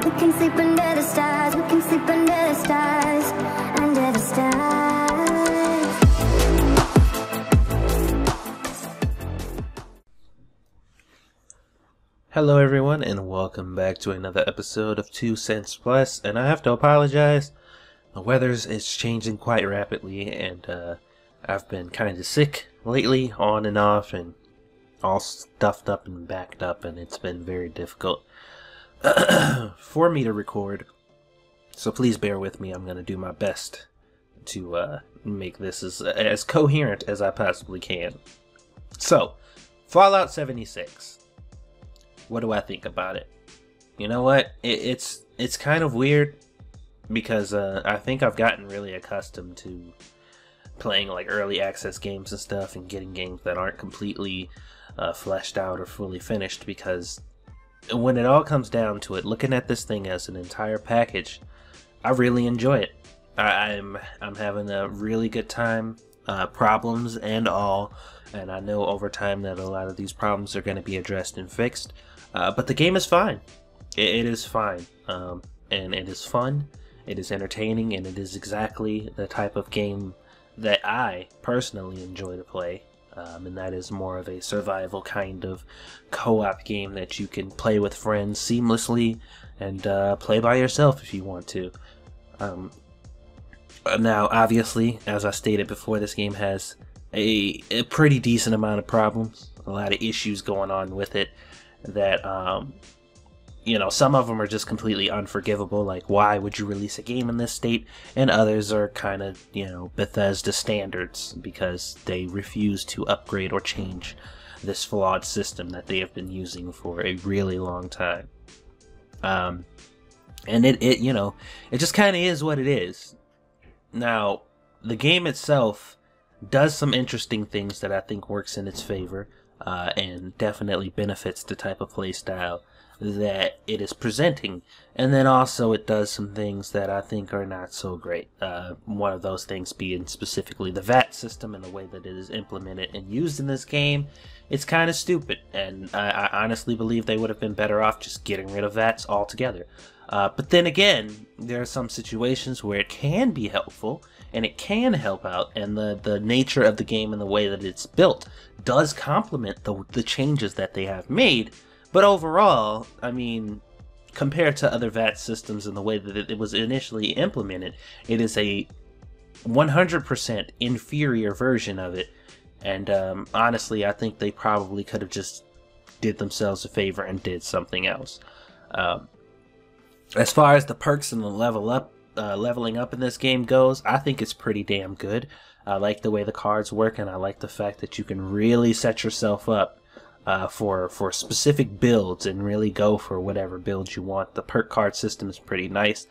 We can sleep under the stars, we can sleep under the stars, under the stars. Hello everyone, and welcome back to another episode of 2 Cents Plus, and I have to apologize. The weather is changing quite rapidly, and I've been kind of sick lately, on and off, and all stuffed up and backed up, and it's been very difficult for me to record. So please bear with me. I'm going to do my best to make this as coherent as I possibly can. So, Fallout 76. What do I think about it? You know what? It's kind of weird because I think I've gotten really accustomed to playing like early access games and stuff, and getting games that aren't completely fleshed out or fully finished, because when it all comes down to it, looking at this thing as an entire package, I really enjoy it. I'm having a really good time, problems and all, and I know over time that a lot of these problems are going to be addressed and fixed. But the game is fine. It is fine, and it is fun. It is entertaining, and it is exactly the type of game that I personally enjoy to play. And that is more of a survival kind of co-op game that you can play with friends seamlessly, and play by yourself if you want to. Now, obviously, as I stated before, this game has a pretty decent amount of problems, a lot of issues going on with it that, you know, some of them are just completely unforgivable, like why would you release a game in this state, and others are kind of, you know, Bethesda standards because they refuse to upgrade or change this flawed system that they have been using for a really long time. And it you know, it just kind of is what it is. Now, the game itself does some interesting things that I think works in its favor, and definitely benefits the type of playstyle that it is presenting. And then also it does some things that I think are not so great. One of those things being specifically the VAT system and the way that it is implemented and used in this game. It's kind of stupid, and I honestly believe they would have been better off just getting rid of VATs altogether. But then again, there are some situations where it can be helpful and it can help out, and the nature of the game and the way that it's built does complement the changes that they have made. But overall, I mean, compared to other VAT systems and the way that it was initially implemented, it is a 100% inferior version of it. And honestly, I think they probably could have just did themselves a favor and did something else. As far as the perks and the leveling up in this game goes, I think it's pretty damn good. I like the way the cards work, and I like the fact that you can really set yourself up for specific builds and really go for whatever build you want. The perk card system is pretty nice.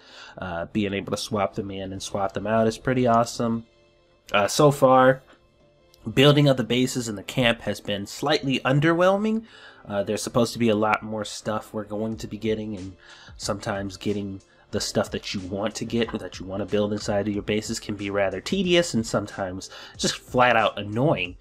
Being able to swap them in and swap them out is pretty awesome. So far, building of the bases in the camp has been slightly underwhelming. There's supposed to be a lot more stuff we're going to be getting, and sometimes getting the stuff that you want to get, or that you want to build inside of your bases, can be rather tedious and sometimes just flat out annoying,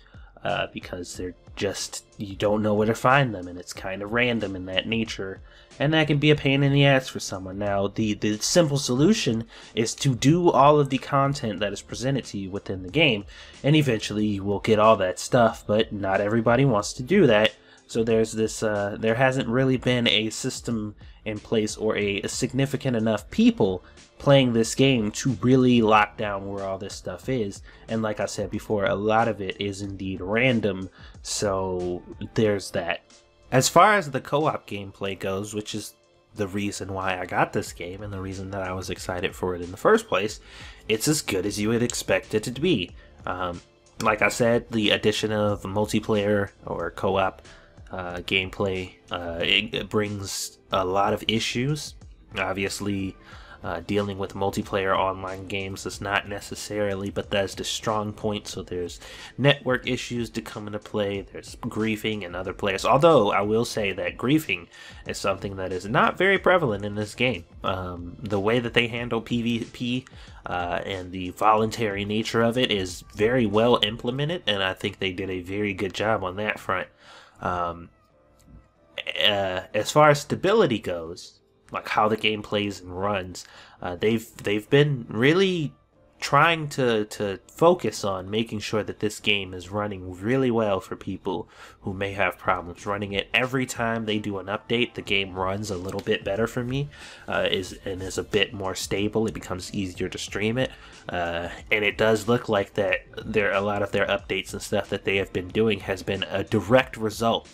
because they're just, you don't know where to find them, and it's kind of random in that nature, and that can be a pain in the ass for someone. Now, the simple solution is to do all of the content that is presented to you within the game, and eventually you will get all that stuff, but not everybody wants to do that. So there's this, there hasn't really been a system in place, or a significant enough people playing this game to really lock down where all this stuff is. And like I said before, a lot of it is indeed random, so there's that. As far as the co-op gameplay goes, which is the reason why I got this game and the reason that I was excited for it in the first place, it's as good as you would expect it to be. Like I said, the addition of multiplayer or co-op gameplay, it brings a lot of issues. Obviously, dealing with multiplayer online games is not necessarily Bethesda's strong point, so there's network issues to come into play, there's griefing and other players, although I will say that griefing is something that is not very prevalent in this game. The way that they handle PvP and the voluntary nature of it is very well implemented, and I think they did a very good job on that front. As far as stability goes, like how the game plays and runs. They've been really trying to focus on making sure that this game is running really well for people who may have problems running it. Every time they do an update, the game runs a little bit better for me, is a bit more stable. It becomes easier to stream it, and it does look like that a lot of their updates and stuff that they have been doing has been a direct result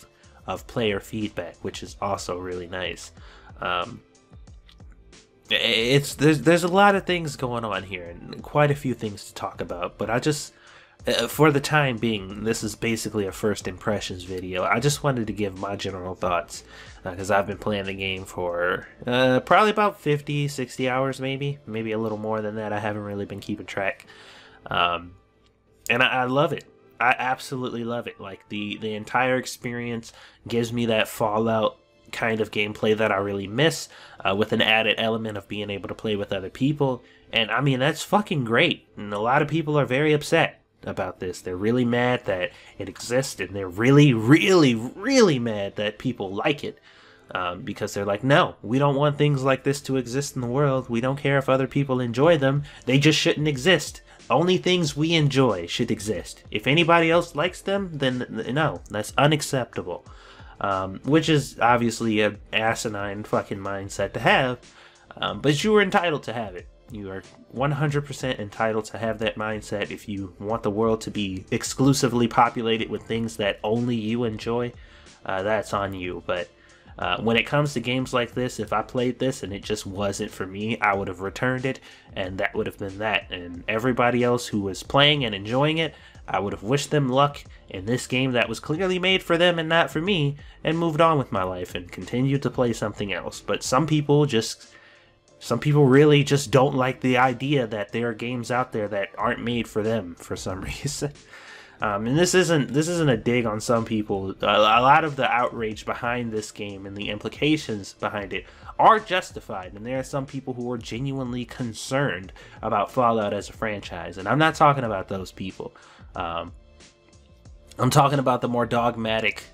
of player feedback, which is also really nice. There's a lot of things going on here and quite a few things to talk about, but I just, for the time being, this is basically a first impressions video. I just wanted to give my general thoughts, because I've been playing the game for probably about 50-60 hours, maybe a little more than that. I haven't really been keeping track, and I love it. I absolutely love it. Like the entire experience gives me that Fallout kind of gameplay that I really miss, with an added element of being able to play with other people. And I mean, that's fucking great. And a lot of people are very upset about this. They're really mad that it exists, and they're really, really, really mad that people like it, because they're like, no, we don't want things like this to exist in the world. We don't care if other people enjoy them. They just shouldn't exist. Only things we enjoy should exist. If anybody else likes them, then no, that's unacceptable. Which is obviously an asinine fucking mindset to have, but you are entitled to have it. You are 100% entitled to have that mindset. If you want the world to be exclusively populated with things that only you enjoy, that's on you. But when it comes to games like this, if I played this and it just wasn't for me, I would have returned it, and that would have been that. And everybody else who was playing and enjoying it, I would have wished them luck in this game that was clearly made for them and not for me, and moved on with my life and continued to play something else. But some people really just don't like the idea that there are games out there that aren't made for them for some reason. And this isn't a dig on some people. A lot of the outrage behind this game and the implications behind it are justified, and there are some people who are genuinely concerned about Fallout as a franchise, and I'm not talking about those people. I'm talking about the more dogmatic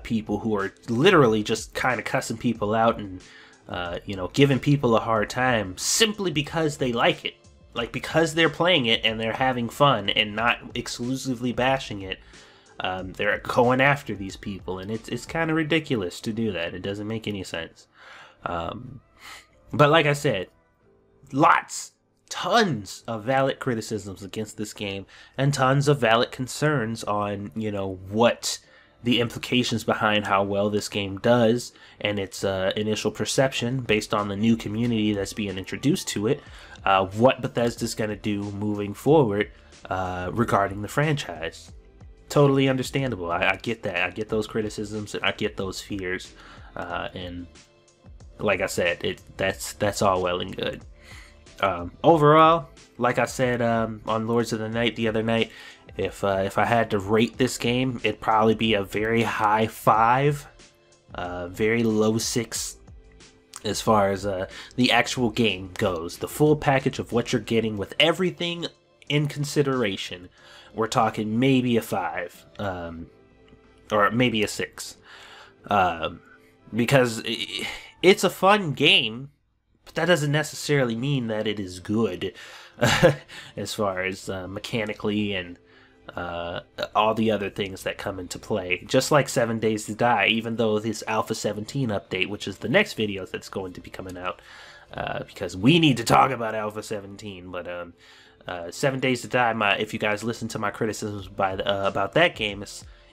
people who are literally just kind of cussing people out and giving people a hard time simply because they like it. Like, because they're playing it and they're having fun and not exclusively bashing it, they're going after these people, and it's kind of ridiculous to do that. It doesn't make any sense. But like I said, tons of valid criticisms against this game, and tons of valid concerns on, what the implications behind how well this game does and its initial perception based on the new community that's being introduced to it, what Bethesda's going to do moving forward regarding the franchise. Totally understandable. I get that. I get those criticisms, and I get those fears. And like I said, that's all well and good. Overall, like I said on Lords of the Night the other night, if I had to rate this game, it'd probably be a very high 5, very low 6 as far as the actual game goes. The full package of what you're getting with everything in consideration, we're talking maybe a 5, or maybe a 6, because it's a fun game, but that doesn't necessarily mean that it is good as far as mechanically and all the other things that come into play. Just like 7 Days to Die, even though this Alpha 17 update, which is the next video that's going to be coming out, because we need to talk about Alpha 17, but 7 Days to Die, if you guys listen to my criticisms about that game,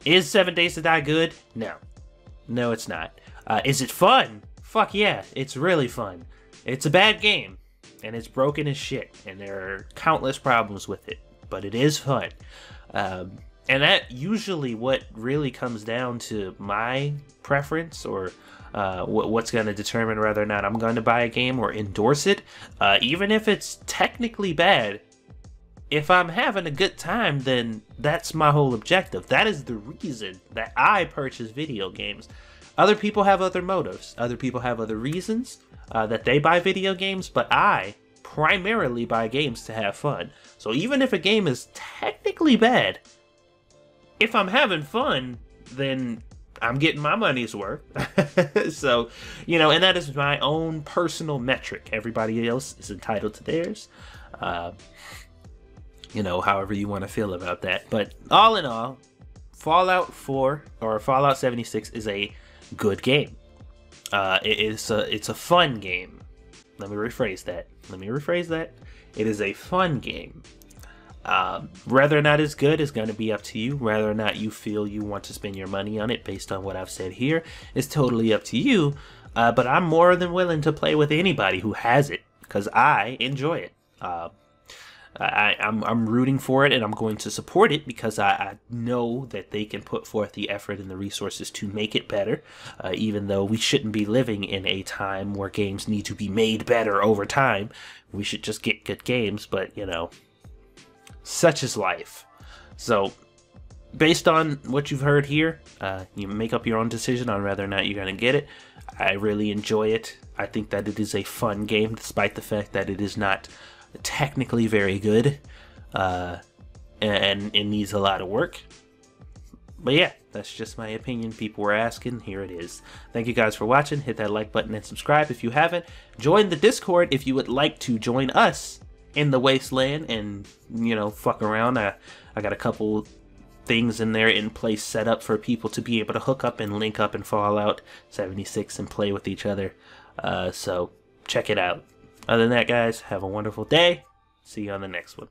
is 7 Days to Die good? No, it's not. Is it fun? Fuck yeah, it's really fun. It's a bad game, and it's broken as shit, and there are countless problems with it, but it is fun. And that usually what really comes down to my preference, or what's going to determine whether or not I'm going to buy a game or endorse it. Even if it's technically bad, if I'm having a good time, then that's my whole objective. That is the reason that I purchase video games. Other people have other motives. Other people have other reasons that they buy video games, but I primarily buy games to have fun. So even if a game is technically bad, if I'm having fun, then I'm getting my money's worth. So, you know, and that is my own personal metric. Everybody else is entitled to theirs. You know, however you want to feel about that. But all in all, Fallout 4 or Fallout 76 is a good game. It's a fun game. Let me rephrase that. It is a fun game. Whether or not it's good is going to be up to you. Whether or not you feel you want to spend your money on it based on what I've said here is totally up to you. But I'm more than willing to play with anybody who has it because I enjoy it. I'm rooting for it, and I'm going to support it because I know that they can put forth the effort and the resources to make it better, even though we shouldn't be living in a time where games need to be made better over time. We should just get good games, but, you know, such is life. So, based on what you've heard here, you make up your own decision on whether or not you're going to get it. I really enjoy it. I think that it is a fun game, despite the fact that it is not technically very good, and it needs a lot of work. But yeah, that's just my opinion. People were asking, here it is. Thank you guys for watching. Hit that like button and subscribe if you haven't. Join the Discord if you would like to join us in the wasteland and, you know, fuck around. I got a couple things in there in place set up for people to be able to hook up and link up in Fallout 76 and play with each other. So check it out. Other than that, guys, have a wonderful day. See you on the next one.